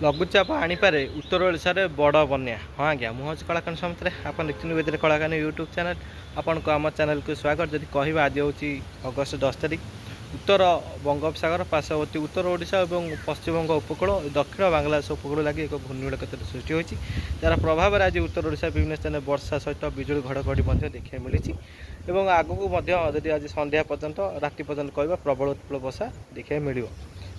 लघुचाप आनीपारे उत्तर ओडिशार बड़ बन्या। हाँ आज्ञा मुझे कलाकान समिति आप देखते बेदरे कलाकान यूट्यूब चैनल आपन को आम चैनल को स्वागत। जदि कह आज हूँ अगस्ट 10 तारिख उत्तर बंगोपसागर पार्श्ववर्ती उत्तर ओडिशा और पश्चिमबंग उपकूल दक्षिण बांग्लादेश उपकूल लगे एक घूर्णिझड़ क्षेत्र सृष्टि होती जार प्रभाव आज उत्तर ओडिशा विभिन्न स्थान वर्षा सहित बिजुली घड़घड़ी देखा मिली और आगक आज संध्या पर्यंत राति पर्यंत कह प्रबल उत्पल वर्षा देखा मिल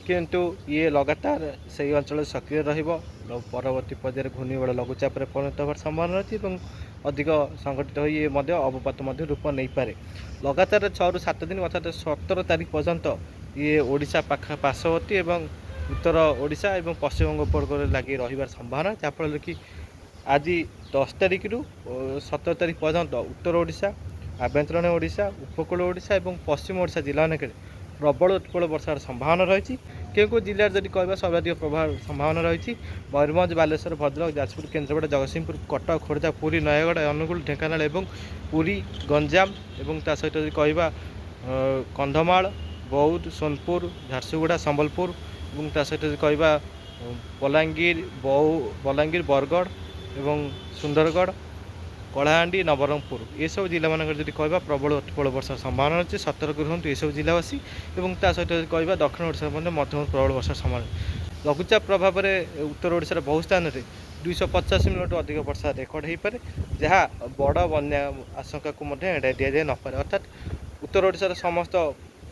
किंतु ये लगातार से अंचल सक्रिय परवर्ती पर्यायर घूर्णिझड़ लघुचाप परिणत होवार संभावना रही अधिक संगठित हो ये अवपात रूप नहीं पारे। लगातार 6 ରୁ 7 दिन अर्थात 17 तारिख पर्यंत ये ओडिशा पार्श्ववर्ती एवं उत्तर ओडिशा एवं पश्चिमबंग उपकूल लगी रही संभावना जहाँफल कि आज 10 तारिख रु 17 तारिख पर्यंत उत्तर ओडिशा आभ्यंतरण ओडिशा उपकूल ओडिशा और पश्चिम ओडिशा जिला अनेक प्रबल उत्पल वर्षार संभावना रही। क्यों जिले जब कह सर्वाधिक प्रभाव संभावना रही मयूरभंज बालेश्वर भद्रक जाजपुर केन्द्रापड़ा जगतसिंहपुर कटक खोर्धा पुरी नयगढ़ अनुगुल ढेंकानाल एवं पुरी गंजाम और ता सहित कह कंधमाल बौद्ध सोनपुर झारसुगुड़ा संबलपुर और ता सहित कह बलांगीर बरगढ़ और सुंदरगढ़ कलाहांडी नवरंगपुर ये सब जिला मान कह प्रबल उत्पल वर्षा संभावना अच्छे सतर्क रुहतु ये सब जिलावासी और ता सहित कह दक्षिण ओडिशा मध्यम प्रबल वर्षा संभावना। लघुचाप प्रभाव में उत्तर ओडिशार बहु स्थान में 250 मिनट अधिक वर्षा रेकर्ड हो पारे जहाँ बड़ बन्या आशंका को एड़ाई दि जाए न पारे। अर्थात उत्तर ओडिशार समस्त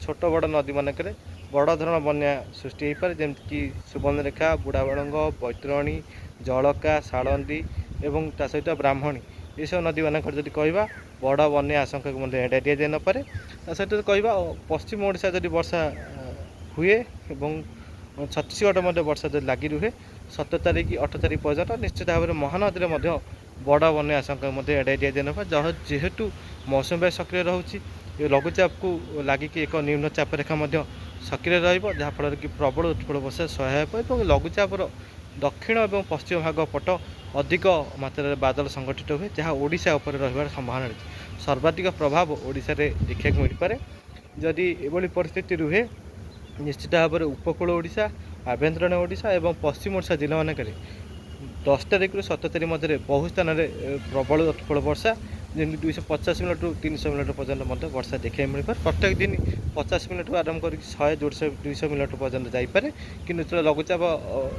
छोट बड़ नदी मानक बड़ धरण बन्या सृष्टि हो पारे जमीक सुवर्णरेखा बुढ़ाबड़ंग बैतरणी जलका सालंदी और ता सहित ब्राह्मणी ये सब नदी मानक जब कह बड़ बन्या आशंका को एड़ाई दि जाए न पारे। ता सहित कह पश्चिम ओडिशा जब वर्षा हुए और छत्तीसगढ़ वर्षा जब लगी रुहे 17 तारिख 18 तारिख पर्यटन निश्चित भाव में महानदी में बड़ बन्या आशंका एड़ाई दि जाए न पारे। जेहेतु मौसुमी बायु सक्रिय रोचे ये लघुचाप को लगिक एक निम्न चाप रेखा सक्रिय रहाँफल कि प्रबल उत्पल वर्षा सहायक और लघुचापर दक्षिण और पश्चिम भाग पट अधिक मात्रा बादल संगठित हुए जहाँ ओडिशा उपर रही संभावना रही सर्वाधिक प्रभाव ओडिशा रे देखा मिल पारे। जदि एभली परिस्थिति रुहे निश्चित भाव में उपकूल ओडिशा आभ्यंतरण ओडिशा और पश्चिम ओडिशा जिला मानक 10 तारिख रु 17 तारिख मध्य बहु स्थान में प्रबल उत्पल वर्षा जमी 250 मिनट रु 300 मिनट पर्यंत वर्षा देखा मिल पारे। प्रत्येक दिन 50 मिनट रु आरंभ कर 100 200 मिनट पर्यंत जापे कि लघुचाप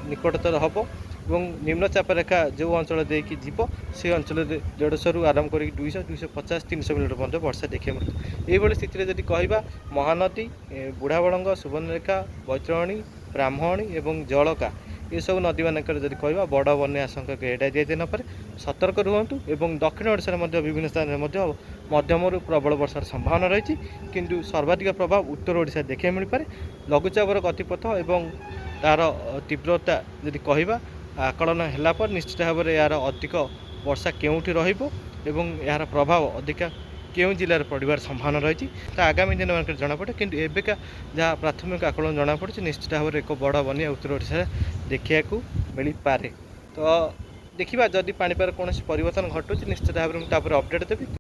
निकटतर हम और निम्नचाप रेखा जो अंचल देकी जीव से अंचल 150 रु आरंभ कर 200 250 300 मिनट पर्यंत वर्षा देखा मिले। ये स्थिति जब कह महानदी बुढ़ाबड़ंग सुवर्णरेखा बैतरणी ब्राह्मणी और जलका ये सब नदी मानक जब कह बड़ बन्या आशंका को एड़ाई दि जाए न पारे सतर्क रुहतु। और दक्षिण ओडिशा विभिन्न स्थान में मध्यम प्रबल वर्षार संभावना रही किंतु सर्वाधिक प्रभाव उत्तर ओडिशा देखा मिल पारे। लघुचापर गतिपथ और तार तीव्रता जब कह आकलन है निश्चित भाव में यार अधिक वर्षा केउठी रहिबो एवं यार प्रभाव अधिका केउं जिले में पड़वार संभावना रही आगामी दिन में जनापड़े किंतु एबेका जहाँ प्राथमिक आकलन जनापड़ी निश्चित भाव में एक बड़ बन्या उत्तर ओडिशा देखा मिल पारे। तो देखा जदि पानीपाग कौन परिवर्तन घटुच निश्चित भाव में अपडेट देवी।